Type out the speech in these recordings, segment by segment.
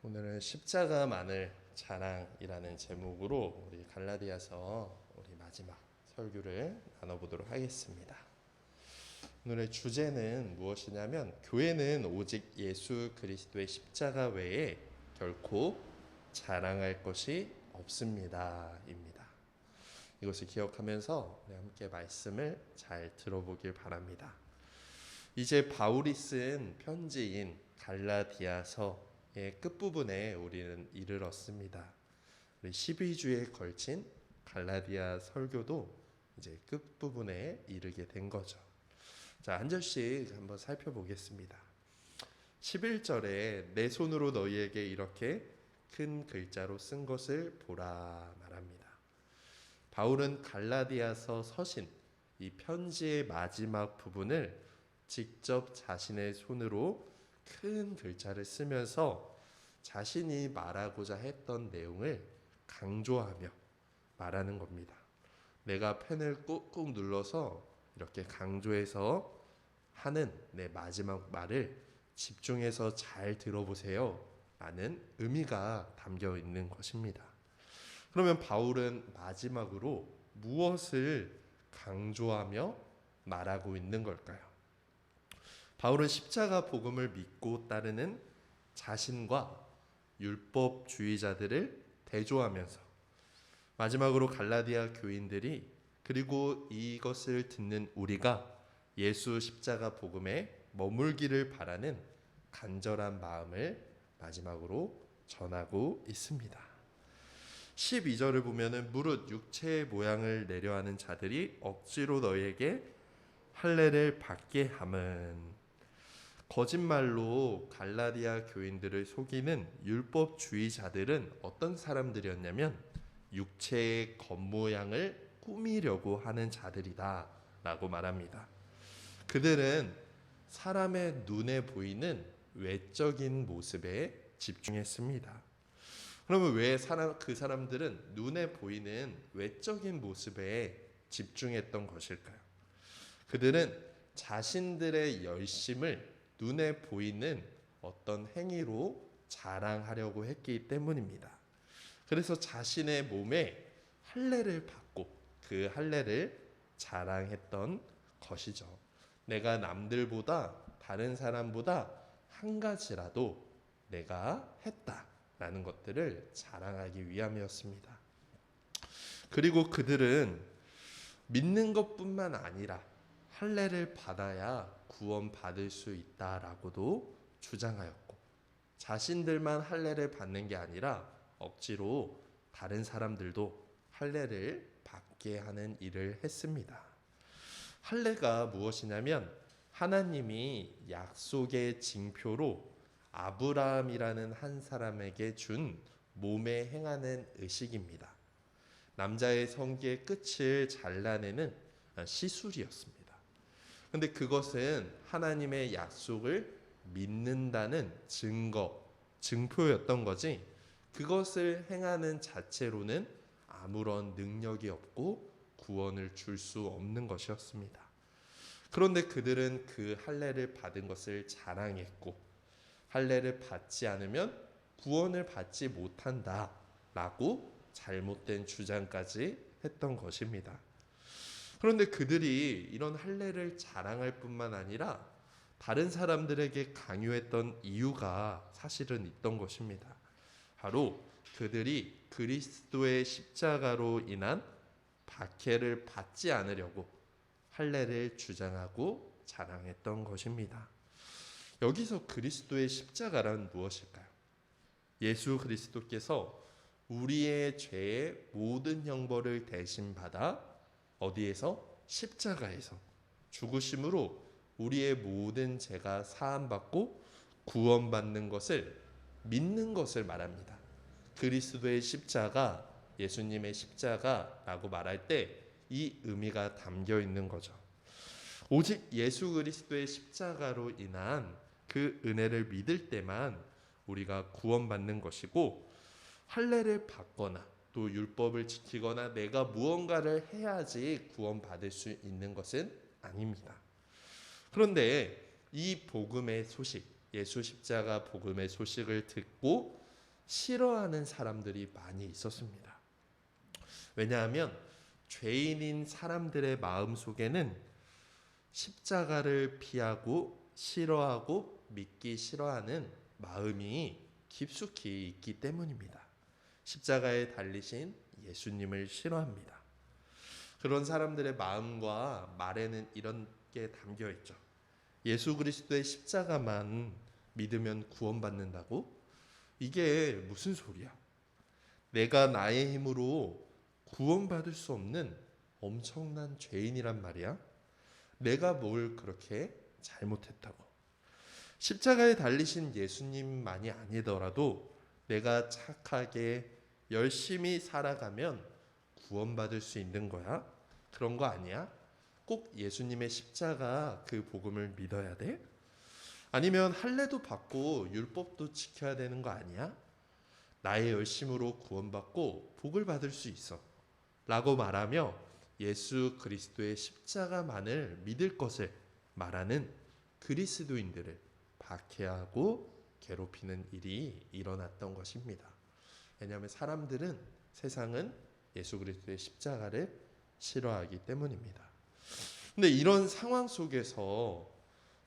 오늘은 십자가만을 자랑이라는 제목으로 우리 갈라디아서 우리 마지막 설교를 나눠보도록 하겠습니다. 오늘의 주제는 무엇이냐면 교회는 오직 예수 그리스도의 십자가 외에 결코 자랑할 것이 없습니다 입니다. 이것을 기억하면서 우리 함께 말씀을 잘 들어보길 바랍니다. 이제 바울이 쓴 편지인 갈라디아서의 끝부분에 우리는 이르렀습니다. 우리 12주에 걸친 갈라디아 설교도 이제 끝부분에 이르게 된 거죠. 자, 한 절씩 한번 살펴보겠습니다. 11절에 내 손으로 너희에게 이렇게 큰 글자로 쓴 것을 보라 말합니다. 바울은 갈라디아서 서신 이 편지의 마지막 부분을 직접 자신의 손으로 큰 글자를 쓰면서 자신이 말하고자 했던 내용을 강조하며 말하는 겁니다. 내가 펜을 꾹꾹 눌러서 이렇게 강조해서 하는 내 마지막 말을 집중해서 잘 들어보세요 라는 의미가 담겨 있는 것입니다. 그러면 바울은 마지막으로 무엇을 강조하며 말하고 있는 걸까요? 바울은 십자가 복음을 믿고 따르는 자신과 율법주의자들을 대조하면서 마지막으로 갈라디아 교인들이 그리고 이것을 듣는 우리가 예수 십자가 복음에 머물기를 바라는 간절한 마음을 마지막으로 전하고 있습니다. 12절을 보면은 무릇 육체의 모양을 내려하는 자들이 억지로 너희에게 할례를 받게 함은, 거짓말로 갈라디아 교인들을 속이는 율법주의자들은 어떤 사람들이었냐면 육체의 겉모양을 꾸미려고 하는 자들이다 라고 말합니다. 그들은 사람의 눈에 보이는 외적인 모습에 집중했습니다. 그러면 왜 그 사람들은 눈에 보이는 외적인 모습에 집중했던 것일까요? 그들은 자신들의 열심을 눈에 보이는 어떤 행위로 자랑하려고 했기 때문입니다. 그래서 자신의 몸에 할례를 받고 그 할례를 자랑했던 것이죠. 내가 남들보다 다른 사람보다 한 가지라도 내가 했다라는 것들을 자랑하기 위함이었습니다. 그리고 그들은 믿는 것뿐만 아니라 할례를 받아야 구원받을 수 있다라고도 주장하였고, 자신들만 할례를 받는 게 아니라 억지로 다른 사람들도 할례를 받게 하는 일을 했습니다. 할례가 무엇이냐면 하나님이 약속의 징표로 아브라함이라는 한 사람에게 준 몸에 행하는 의식입니다. 남자의 성기의 끝을 잘라내는 시술이었습니다. 근데 그것은 하나님의 약속을 믿는다는 증표였던 거지, 그것을 행하는 자체로는 아무런 능력이 없고 구원을 줄 수 없는 것이었습니다. 그런데 그들은 그 할례를 받은 것을 자랑했고, 할례를 받지 않으면 구원을 받지 못한다라고 잘못된 주장까지 했던 것입니다. 그런데 그들이 이런 할례를 자랑할 뿐만 아니라 다른 사람들에게 강요했던 이유가 사실은 있던 것입니다. 바로 그들이 그리스도의 십자가로 인한 박해를 받지 않으려고 할례를 주장하고 자랑했던 것입니다. 여기서 그리스도의 십자가란 무엇일까요? 예수 그리스도께서 우리의 죄의 모든 형벌을 대신 받아 어디에서? 십자가에서 죽으심으로 우리의 모든 죄가 사함받고 구원받는 것을 믿는 것을 말합니다. 그리스도의 십자가, 예수님의 십자가라고 말할 때 이 의미가 담겨 있는 거죠. 오직 예수 그리스도의 십자가로 인한 그 은혜를 믿을 때만 우리가 구원받는 것이고, 할례를 받거나 또 율법을 지키거나 내가 무언가를 해야지 구원받을 수 있는 것은 아닙니다. 그런데 이 복음의 소식, 예수 십자가 복음의 소식을 듣고 싫어하는 사람들이 많이 있었습니다. 왜냐하면 죄인인 사람들의 마음 속에는 십자가를 피하고 싫어하고 믿기 싫어하는 마음이 깊숙이 있기 때문입니다. 십자가에 달리신 예수님을 싫어합니다. 그런 사람들의 마음과 말에는 이런 게 담겨 있죠. 예수 그리스도의 십자가만 믿으면 구원받는다고? 이게 무슨 소리야? 내가 나의 힘으로 구원받을 수 없는 엄청난 죄인이란 말이야? 내가 뭘 그렇게 잘못했다고? 십자가에 달리신 예수님만이 아니더라도 내가 착하게 열심히 살아가면 구원받을 수 있는 거야? 그런 거 아니야? 꼭 예수님의 십자가 그 복음을 믿어야 돼? 아니면 할례도 받고 율법도 지켜야 되는 거 아니야? 나의 열심으로 구원받고 복을 받을 수 있어 라고 말하며 예수 그리스도의 십자가만을 믿을 것을 말하는 그리스도인들을 박해하고 괴롭히는 일이 일어났던 것입니다. 왜냐하면 세상은 예수 그리스도의 십자가를 싫어하기 때문입니다. 근데 이런 상황 속에서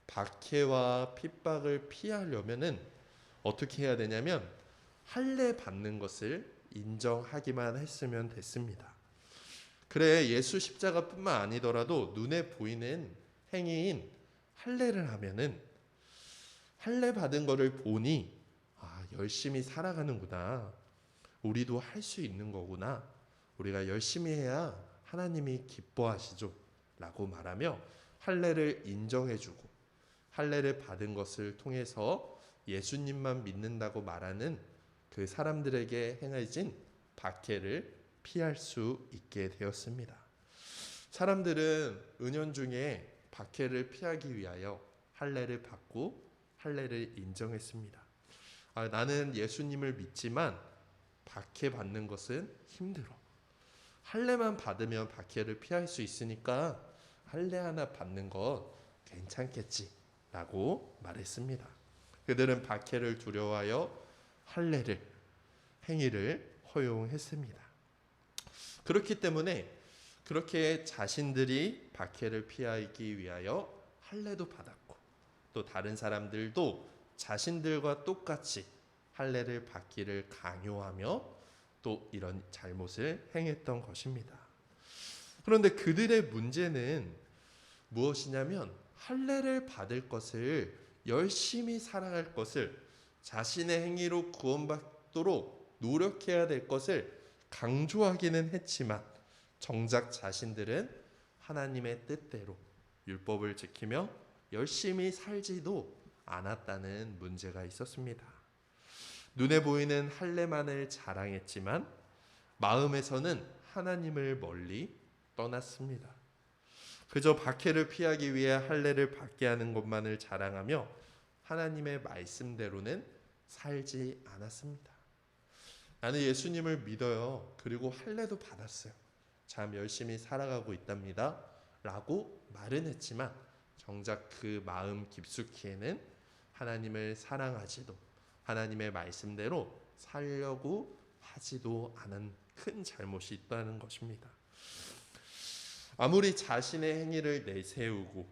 박해와 핍박을 피하려면은 어떻게 해야 되냐면 할례 받는 것을 인정하기만 했으면 됐습니다. 그래 예수 십자가뿐만 아니더라도 눈에 보이는 행위인 할례를 하면은 할례 받은 거를 보니 열심히 살아가는구나. 우리도 할 수 있는 거구나. 우리가 열심히 해야 하나님이 기뻐하시죠. 라고 말하며 할례를 인정해주고 할례를 받은 것을 통해서 예수님만 믿는다고 말하는 그 사람들에게 행해진 박해를 피할 수 있게 되었습니다. 사람들은 은연중에 박해를 피하기 위하여 할례를 받고 할례를 인정했습니다. 나는 예수님을 믿지만 박해받는 것은 힘들어. 할례만 받으면 박해를 피할 수 있으니까 할례 하나 받는 것 괜찮겠지 라고 말했습니다. 그들은 박해를 두려워하여 행위를 허용했습니다. 그렇기 때문에 그렇게 자신들이 박해를 피하기 위하여 할례도 받았고 또 다른 사람들도 자신들과 똑같이 할례를 받기를 강요하며 또 이런 잘못을 행했던 것입니다. 그런데 그들의 문제는 무엇이냐면 할례를 받을 것을 열심히 살아갈 것을 자신의 행위로 구원받도록 노력해야 될 것을 강조하기는 했지만 정작 자신들은 하나님의 뜻대로 율법을 지키며 열심히 살지도 않았다는 문제가 있었습니다. 눈에 보이는 할례만을 자랑했지만 마음에서는 하나님을 멀리 떠났습니다. 그저 박해를 피하기 위해 할례를 받게 하는 것만을 자랑하며 하나님의 말씀대로는 살지 않았습니다. 나는 예수님을 믿어요. 그리고 할례도 받았어요. 참 열심히 살아가고 있답니다. 라고 말은 했지만 정작 그 마음 깊숙이에는 하나님을 사랑하지도 하나님의 말씀대로 살려고 하지도 않은 큰 잘못이 있다는 것입니다. 아무리 자신의 행위를 내세우고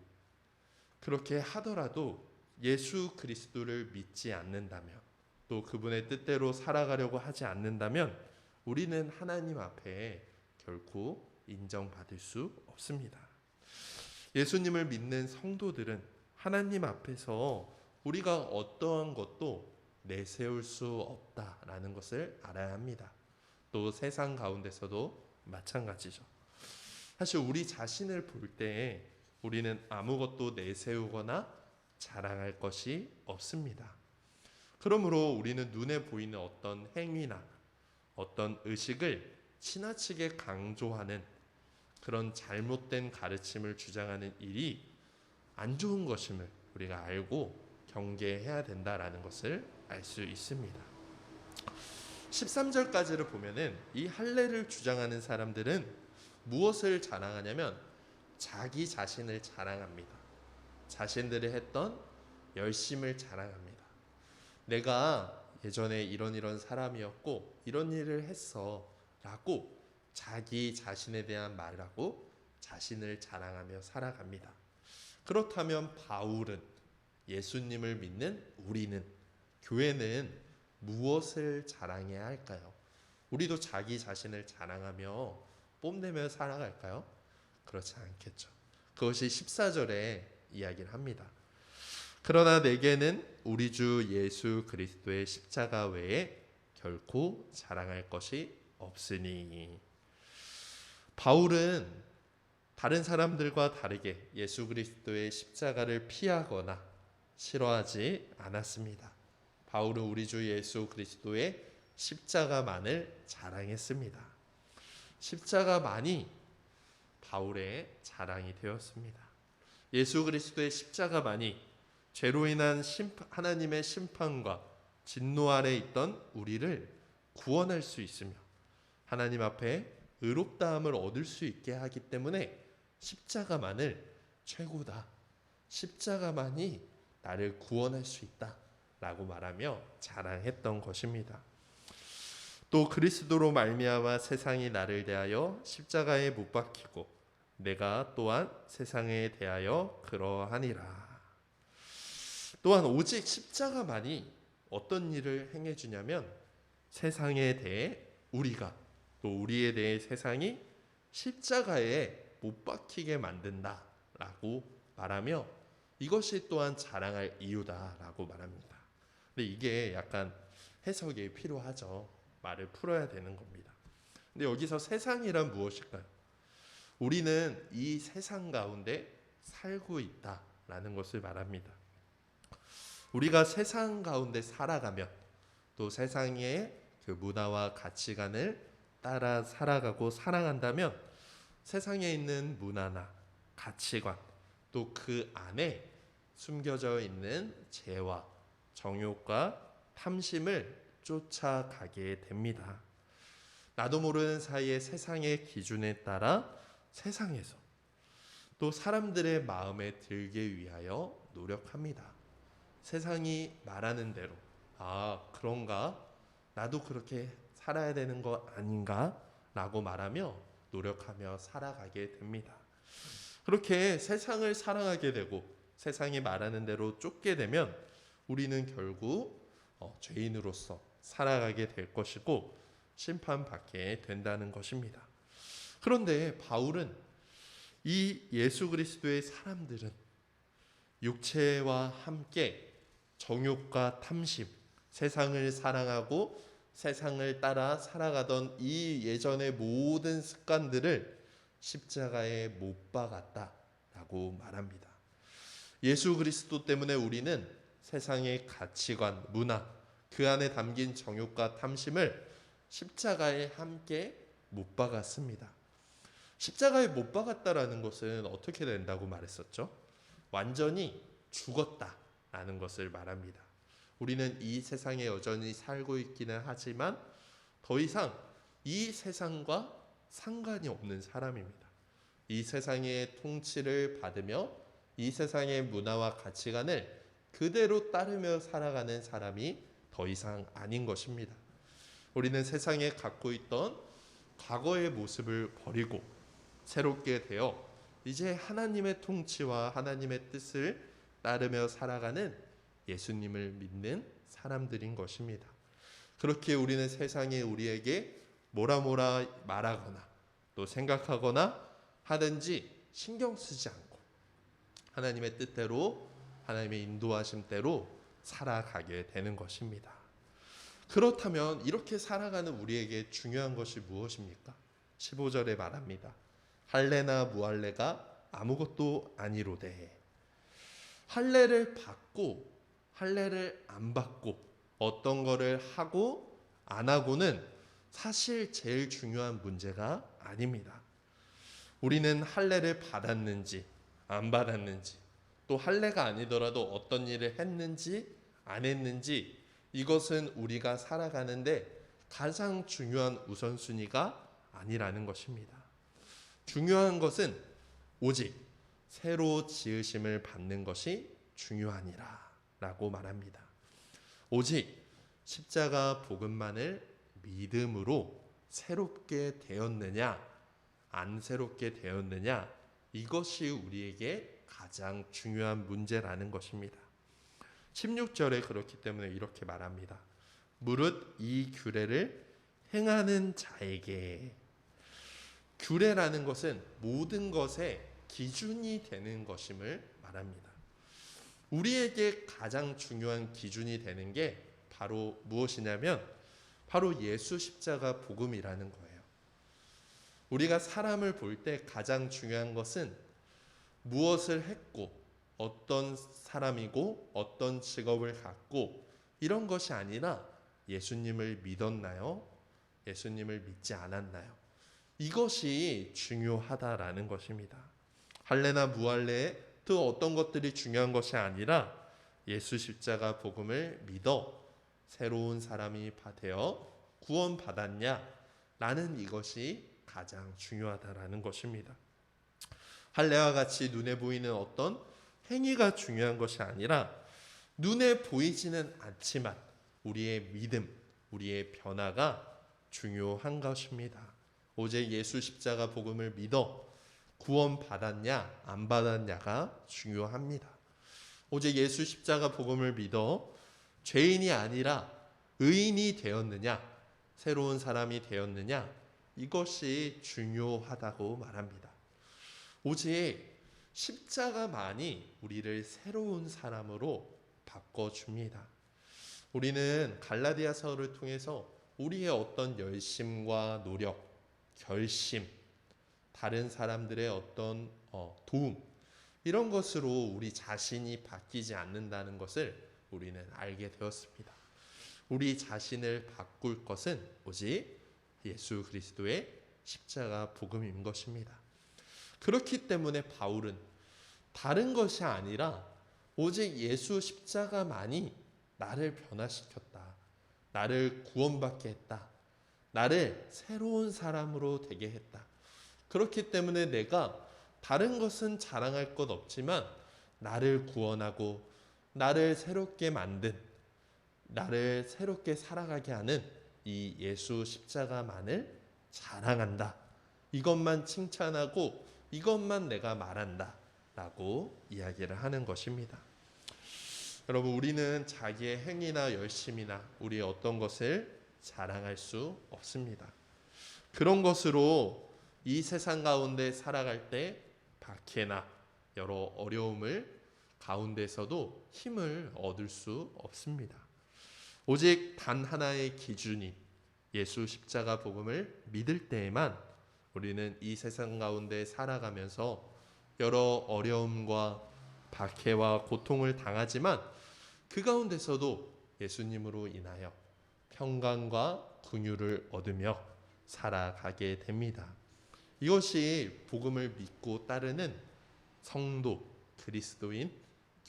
그렇게 하더라도 예수 그리스도를 믿지 않는다면 또 그분의 뜻대로 살아가려고 하지 않는다면 우리는 하나님 앞에 결코 인정받을 수 없습니다. 예수님을 믿는 성도들은 하나님 앞에서 우리가 어떠한 것도 내세울 수 없다라는 것을 알아야 합니다. 또 세상 가운데서도 마찬가지죠. 사실 우리 자신을 볼 때 우리는 아무것도 내세우거나 자랑할 것이 없습니다. 그러므로 우리는 눈에 보이는 어떤 행위나 어떤 의식을 지나치게 강조하는 그런 잘못된 가르침을 주장하는 일이 안 좋은 것임을 우리가 알고 경계해야 된다라는 것을 알 수 있습니다. 13절까지를 보면은 이 할례를 주장하는 사람들은 무엇을 자랑하냐면 자기 자신을 자랑합니다. 자신들이 했던 열심을 자랑합니다. 내가 예전에 이런 사람이었고 이런 일을 했어 라고 자기 자신에 대한 말하고 자신을 자랑하며 살아갑니다. 그렇다면 바울은, 예수님을 믿는 우리는, 교회는 무엇을 자랑해야 할까요? 우리도 자기 자신을 자랑하며 뽐내며 살아갈까요? 그렇지 않겠죠. 그것이 14절에 이야기를 합니다. 그러나 내게는 우리 주 예수 그리스도의 십자가 외에 결코 자랑할 것이 없으니. 바울은 다른 사람들과 다르게 예수 그리스도의 십자가를 피하거나 싫어하지 않았습니다. 바울은 우리 주 예수 그리스도의 십자가만을 자랑했습니다. 십자가만이 바울의 자랑이 되었습니다. 예수 그리스도의 십자가만이 죄로 인한 하나님의 심판과 진노 아래 있던 우리를 구원할 수 있으며 하나님 앞에 의롭다함을 얻을 수 있게 하기 때문에 십자가만을 최고다, 십자가만이 나를 구원할 수 있다 라고 말하며 자랑했던 것입니다. 또 그리스도로 말미암아 세상이 나를 대하여 십자가에 못 박히고 내가 또한 세상에 대하여 그러하니라. 또한 오직 십자가만이 어떤 일을 행해주냐면 세상에 대해 우리가, 또 우리에 대해 세상이 십자가에 못 박히게 만든다라고 말하며 이것이 또한 자랑할 이유다라고 말합니다. 근데 이게 약간 해석이 필요하죠. 말을 풀어야 되는 겁니다. 근데 여기서 세상이란 무엇일까요? 우리는 이 세상 가운데 살고 있다라는 것을 말합니다. 우리가 세상 가운데 살아가면 또 세상의 그 문화와 가치관을 따라 살아가고 살아간다면 세상에 있는 문화나 가치관 또 그 안에 숨겨져 있는 죄와 정욕과 탐심을 쫓아가게 됩니다. 나도 모르는 사이에 세상의 기준에 따라 세상에서 또 사람들의 마음에 들게 위하여 노력합니다. 세상이 말하는 대로 그런가? 나도 그렇게 살아야 되는 거 아닌가? 라고 말하며 노력하며 살아가게 됩니다. 그렇게 세상을 사랑하게 되고 세상이 말하는 대로 쫓게 되면 우리는 결국 죄인으로서 살아가게 될 것이고 심판받게 된다는 것입니다. 그런데 바울은 이 예수 그리스도의 사람들은 육체와 함께 정욕과 탐심, 세상을 사랑하고 세상을 따라 살아가던 이 예전의 모든 습관들을 십자가에 못 박았다라고 말합니다. 예수 그리스도 때문에 우리는 세상의 가치관, 문화, 그 안에 담긴 정욕과 탐심을 십자가에 함께 못 박았습니다. 십자가에 못 박았다라는 것은 어떻게 된다고 말했었죠? 완전히 죽었다라는 것을 말합니다. 우리는 이 세상에 여전히 살고 있기는 하지만 더 이상 이 세상과 상관이 없는 사람입니다. 이 세상의 통치를 받으며 이 세상의 문화와 가치관을 그대로 따르며 살아가는 사람이 더 이상 아닌 것입니다. 우리는 세상에 갖고 있던 과거의 모습을 버리고 새롭게 되어 이제 하나님의 통치와 하나님의 뜻을 따르며 살아가는 예수님을 믿는 사람들인 것입니다. 그렇게 우리는 세상에 우리에게 뭐라 말하거나 또 생각하거나 하든지 신경 쓰지 않고 하나님의 뜻대로 하나님의 인도하심대로 살아가게 되는 것입니다. 그렇다면 이렇게 살아가는 우리에게 중요한 것이 무엇입니까? 15절에 말합니다. 할례나 무할례가 아무것도 아니로되. 할례를 받고 할례를 안 받고 어떤 거를 하고 안 하고는 사실 제일 중요한 문제가 아닙니다. 우리는 할례를 받았는지 안 받았는지 또 할례가 아니더라도 어떤 일을 했는지 안 했는지 이것은 우리가 살아가는데 가장 중요한 우선순위가 아니라는 것입니다. 중요한 것은 오직 새로 지으심을 받는 것이 중요하니라 라고 말합니다. 오직 십자가 복음만을 믿음으로 새롭게 되었느냐, 안 새롭게 되었느냐, 이것이 우리에게 가장 중요한 문제라는 것입니다. 16절에 그렇기 때문에 이렇게 말합니다. 무릇 이 규례를 행하는 자에게. 규례라는 것은 모든 것의 기준이 되는 것임을 말합니다. 우리에게 가장 중요한 기준이 되는 게 바로 무엇이냐면 바로 예수 십자가 복음이라는 거예요. 우리가 사람을 볼 때 가장 중요한 것은 무엇을 했고 어떤 사람이고 어떤 직업을 갖고 이런 것이 아니라 예수님을 믿었나요? 예수님을 믿지 않았나요? 이것이 중요하다라는 것입니다. 할례나 무할례 또 어떤 것들이 중요한 것이 아니라 예수 십자가 복음을 믿어 새로운 사람이 되어 구원받았냐 라는 이것이 가장 중요하다라는 것입니다. 할례와 같이 눈에 보이는 어떤 행위가 중요한 것이 아니라 눈에 보이지는 않지만 우리의 믿음, 우리의 변화가 중요한 것입니다. 오직 예수 십자가 복음을 믿어 구원받았냐 안 받았냐가 중요합니다. 오직 예수 십자가 복음을 믿어 죄인이 아니라 의인이 되었느냐, 새로운 사람이 되었느냐, 이것이 중요하다고 말합니다. 오직 십자가만이 우리를 새로운 사람으로 바꿔줍니다. 우리는 갈라디아서를 통해서 우리의 어떤 열심과 노력, 결심, 다른 사람들의 어떤 도움, 이런 것으로 우리 자신이 바뀌지 않는다는 것을 우리는 알게 되었습니다. 우리 자신을 바꿀 것은 오직 예수 그리스도의 십자가 복음인 것입니다. 그렇기 때문에 바울은 다른 것이 아니라 오직 예수 십자가만이 나를 변화시켰다. 나를 구원받게 했다. 나를 새로운 사람으로 되게 했다. 그렇기 때문에 내가 다른 것은 자랑할 것 없지만 나를 구원하고 나를 새롭게 만든, 나를 새롭게 살아가게 하는 이 예수 십자가만을 자랑한다. 이것만 칭찬하고 이것만 내가 말한다 라고 이야기를 하는 것입니다. 여러분, 우리는 자기의 행위나 열심이나 우리의 어떤 것을 자랑할 수 없습니다. 그런 것으로 이 세상 가운데 살아갈 때 박해나 여러 어려움을 가운데서도 힘을 얻을 수 없습니다. 오직 단 하나의 기준인 예수 십자가 복음을 믿을 때에만 우리는 이 세상 가운데 살아가면서 여러 어려움과 박해와 고통을 당하지만 그 가운데서도 예수님으로 인하여 평강과 긍휼을 얻으며 살아가게 됩니다. 이것이 복음을 믿고 따르는 성도, 그리스도인,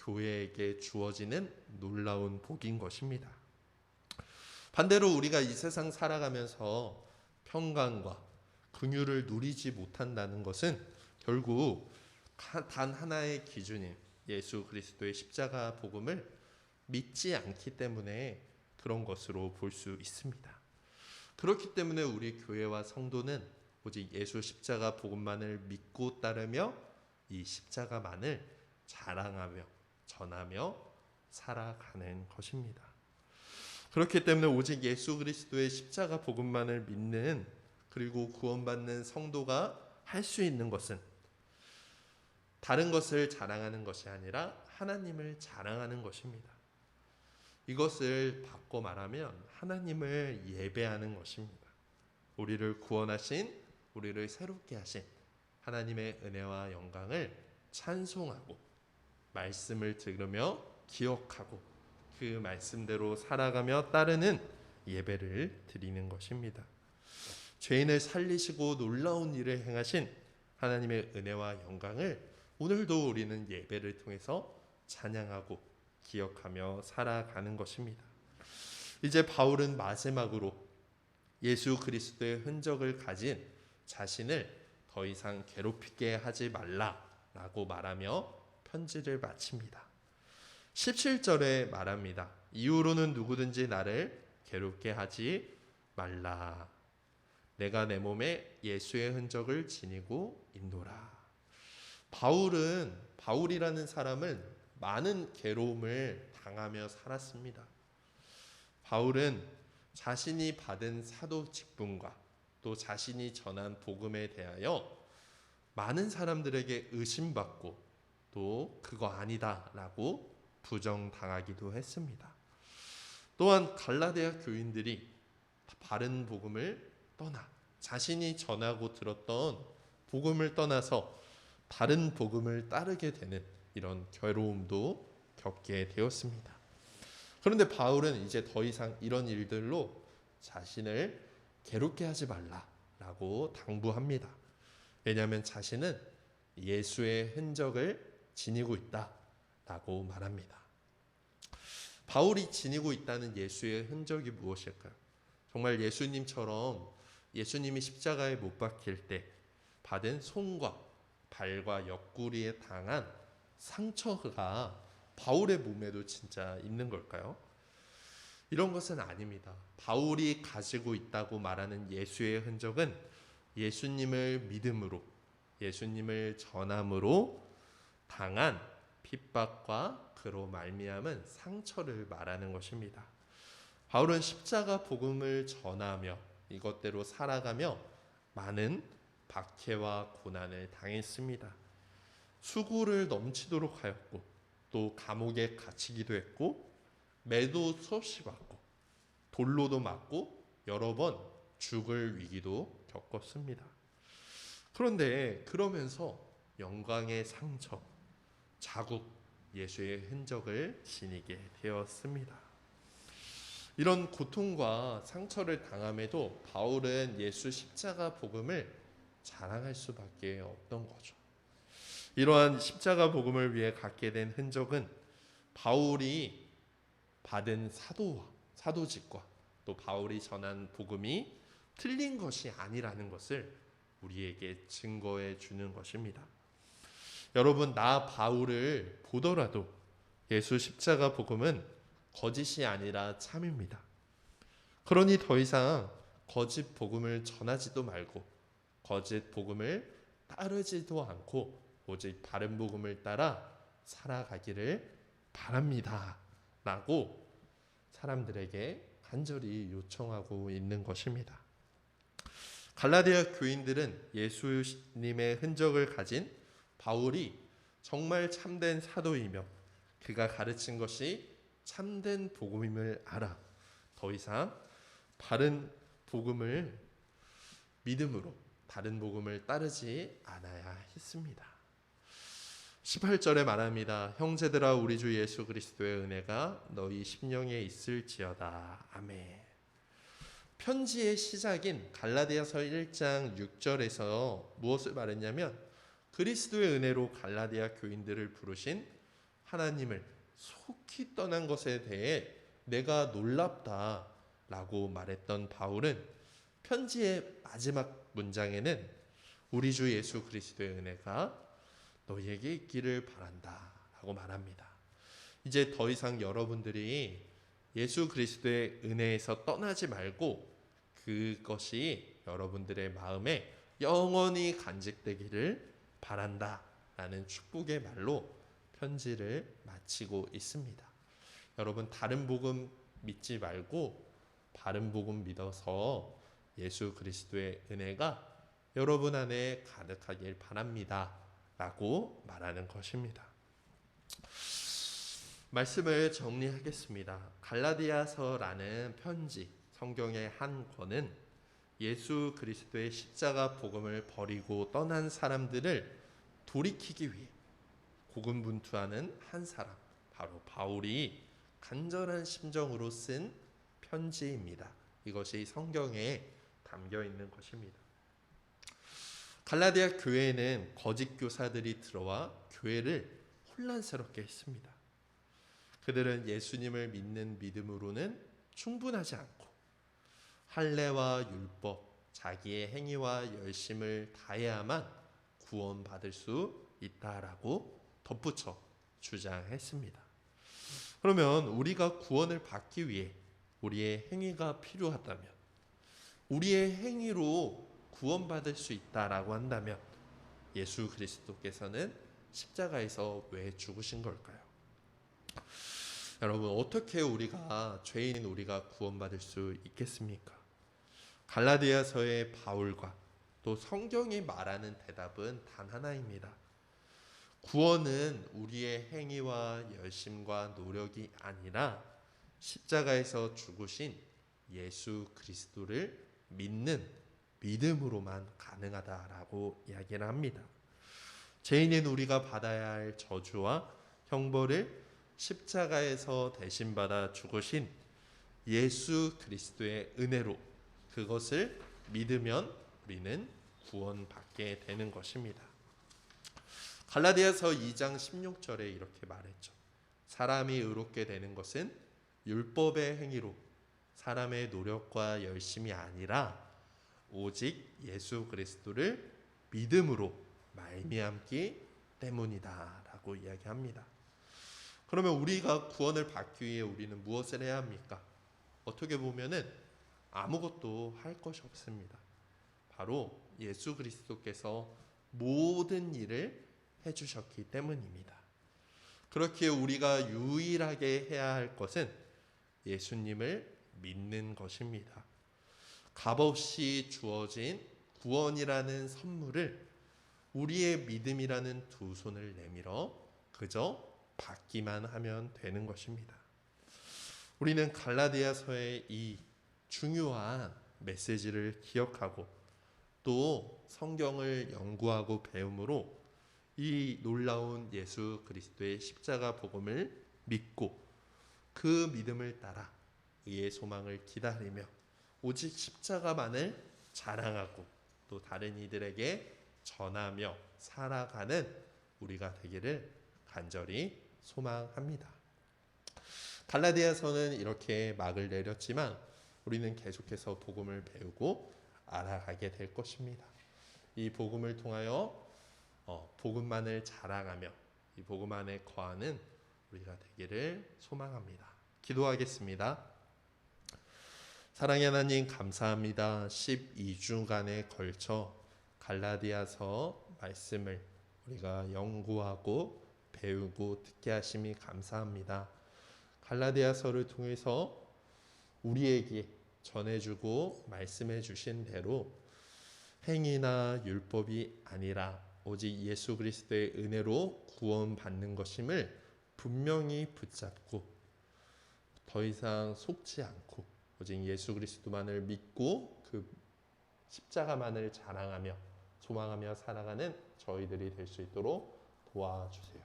교회에게 주어지는 놀라운 복인 것입니다. 반대로 우리가 이 세상 살아가면서 평강과 긍휼을 누리지 못한다는 것은 결국 단 하나의 기준인 예수 그리스도의 십자가 복음을 믿지 않기 때문에 그런 것으로 볼 수 있습니다. 그렇기 때문에 우리 교회와 성도는 오직 예수 십자가 복음만을 믿고 따르며 이 십자가만을 자랑하며 전하며 살아가는 것입니다. 그렇기 때문에 오직 예수 그리스도의 십자가 복음만을 믿는 그리고 구원받는 성도가 할 수 있는 것은 다른 것을 자랑하는 것이 아니라 하나님을 자랑하는 것입니다. 이것을 바꿔 말하면 하나님을 예배하는 것입니다. 우리를 구원하신, 우리를 새롭게 하신 하나님의 은혜와 영광을 찬송하고 말씀을 들으며 기억하고 그 말씀대로 살아가며 따르는 예배를 드리는 것입니다. 죄인을 살리시고 놀라운 일을 행하신 하나님의 은혜와 영광을 오늘도 우리는 예배를 통해서 찬양하고 기억하며 살아가는 것입니다. 이제 바울은 마지막으로 예수 그리스도의 흔적을 가진 자신을 더 이상 괴롭히게 하지 말라라고 말하며 편지를 마칩니다. 17절에 말합니다. 이후로는 누구든지 나를 괴롭게 하지 말라. 내가 내 몸에 예수의 흔적을 지니고 있노라. 바울이라는 사람은 많은 괴로움을 당하며 살았습니다. 바울은 자신이 받은 사도 직분과 또 자신이 전한 복음에 대하여 많은 사람들에게 의심받고 또 그거 아니다라고 부정당하기도 했습니다. 또한 갈라디아 교인들이 바른 복음을 떠나 자신이 전하고 들었던 복음을 떠나서 다른 복음을 따르게 되는 이런 괴로움도 겪게 되었습니다. 그런데 바울은 이제 더 이상 이런 일들로 자신을 괴롭게 하지 말라라고 당부합니다. 왜냐하면 자신은 예수의 흔적을 지니고 있다라고 말합니다. 바울이 지니고 있다는 예수의 흔적이 무엇일까요? 정말 예수님처럼 예수님이 십자가에 못 박힐 때 받은 손과 발과 옆구리에 당한 상처가 바울의 몸에도 진짜 있는 걸까요? 이런 것은 아닙니다. 바울이 가지고 있다고 말하는 예수의 흔적은 예수님을 믿음으로, 예수님을 전함으로 당한 핍박과 그로 말미암은 상처를 말하는 것입니다. 바울은 십자가 복음을 전하며 이것대로 살아가며 많은 박해와 고난을 당했습니다. 수고를 넘치도록 하였고 또 감옥에 갇히기도 했고 매도 수없이 받고 돌로도 맞고 여러 번 죽을 위기도 겪었습니다. 그런데 그러면서 영광의 상처, 자국, 예수의 흔적을 지니게 되었습니다. 이런 고통과 상처를 당함에도 바울은 예수 십자가 복음을 자랑할 수밖에 없던 거죠. 이러한 십자가 복음을 위해 갖게 된 흔적은 바울이 받은 사도직과 또 바울이 전한 복음이 틀린 것이 아니라는 것을 우리에게 증거해 주는 것입니다. 여러분, 나 바울을 보더라도 예수 십자가 복음은 거짓이 아니라 참입니다. 그러니 더 이상 거짓 복음을 전하지도 말고 거짓 복음을 따르지도 않고 오직 바른 복음을 따라 살아가기를 바랍니다 라고 사람들에게 간절히 요청하고 있는 것입니다. 갈라디아 교인들은 예수님의 흔적을 가진 바울이 정말 참된 사도이며 그가 가르친 것이 참된 복음임을 알아 더 이상 바른 복음을 믿음으로 다른 복음을 따르지 않아야 했습니다. 18절에 말합니다. 형제들아, 우리 주 예수 그리스도의 은혜가 너희 심령에 있을지어다. 아멘. 편지의 시작인 갈라디아서 1장 6절에서 무엇을 말했냐면 그리스도의 은혜로 갈라디아 교인들을 부르신 하나님을 속히 떠난 것에 대해 내가 놀랍다라고 말했던 바울은 편지의 마지막 문장에는 우리 주 예수 그리스도의 은혜가 너희에게 있기를 바란다 라고 말합니다. 이제 더 이상 여러분들이 예수 그리스도의 은혜에서 떠나지 말고 그것이 여러분들의 마음에 영원히 간직되기를 바란다 라는 축복의 말로 편지를 마치고 있습니다. 여러분, 다른 복음 믿지 말고 바른 복음 믿어서 예수 그리스도의 은혜가 여러분 안에 가득하길 바랍니다 라고 말하는 것입니다. 말씀을 정리하겠습니다. 갈라디아서라는 편지, 성경의 한 권은 예수 그리스도의 십자가 복음을 버리고 떠난 사람들을 돌이키기 위해 고군분투하는 한 사람, 바로 바울이 간절한 심정으로 쓴 편지입니다. 이것이 성경에 담겨 있는 것입니다. 갈라디아 교회에는 거짓 교사들이 들어와 교회를 혼란스럽게 했습니다. 그들은 예수님을 믿는 믿음으로는 충분하지 않고 할례와 율법, 자기의 행위와 열심을 다해야만 구원받을 수 있다라고 덧붙여 주장했습니다. 그러면 우리가 구원을 받기 위해 우리의 행위가 필요하다면, 우리의 행위로 구원받을 수 있다라고 한다면 예수 그리스도께서는 십자가에서 왜 죽으신 걸까요? 여러분, 어떻게 우리가 죄인인 우리가 구원받을 수 있겠습니까? 갈라디아서의 바울과 또 성경이 말하는 대답은 단 하나입니다. 구원은 우리의 행위와 열심과 노력이 아니라 십자가에서 죽으신 예수 그리스도를 믿는 믿음으로만 가능하다라고 이야기를 합니다. 죄인인 우리가 받아야 할 저주와 형벌을 십자가에서 대신받아 죽으신 예수 그리스도의 은혜로 그것을 믿으면 우리는 구원받게 되는 것입니다. 갈라디아서 2장 16절에 이렇게 말했죠. 사람이 의롭게 되는 것은 율법의 행위로 사람의 노력과 열심이 아니라 오직 예수 그리스도를 믿음으로 말미암기 때문이다 라고 이야기합니다. 그러면 우리가 구원을 받기 위해 우리는 무엇을 해야 합니까? 어떻게 보면은 아무것도 할 것이 없습니다. 바로 예수 그리스도께서 모든 일을 해주셨기 때문입니다. 그렇기에 우리가 유일하게 해야 할 것은 예수님을 믿는 것입니다. 값없이 주어진 구원이라는 선물을 우리의 믿음이라는 두 손을 내밀어 그저 받기만 하면 되는 것입니다. 우리는 갈라디아서의 이 중요한 메시지를 기억하고 또 성경을 연구하고 배움으로 이 놀라운 예수 그리스도의 십자가 복음을 믿고 그 믿음을 따라 의의 소망을 기다리며 오직 십자가만을 자랑하고 또 다른 이들에게 전하며 살아가는 우리가 되기를 간절히 소망합니다. 갈라디아서는 이렇게 막을 내렸지만 우리는 계속해서 복음을 배우고 알아가게 될 것입니다. 이 복음을 통하여 복음만을 자랑하며 이 복음 안에 거하는 우리가 되기를 소망합니다. 기도하겠습니다. 사랑의 하나님, 감사합니다. 12주간에 걸쳐 갈라디아서 말씀을 우리가 연구하고 배우고 듣게 하심이 감사합니다. 갈라디아서를 통해서 우리에게 전해주고 말씀해 주신 대로 행위나 율법이 아니라 오직 예수 그리스도의 은혜로 구원받는 것임을 분명히 붙잡고 더 이상 속지 않고 오직 예수 그리스도만을 믿고 그 십자가만을 자랑하며 소망하며 살아가는 저희들이 될 수 있도록 도와주세요.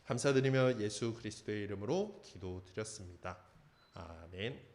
감사드리며 예수 그리스도의 이름으로 기도드렸습니다. 아멘.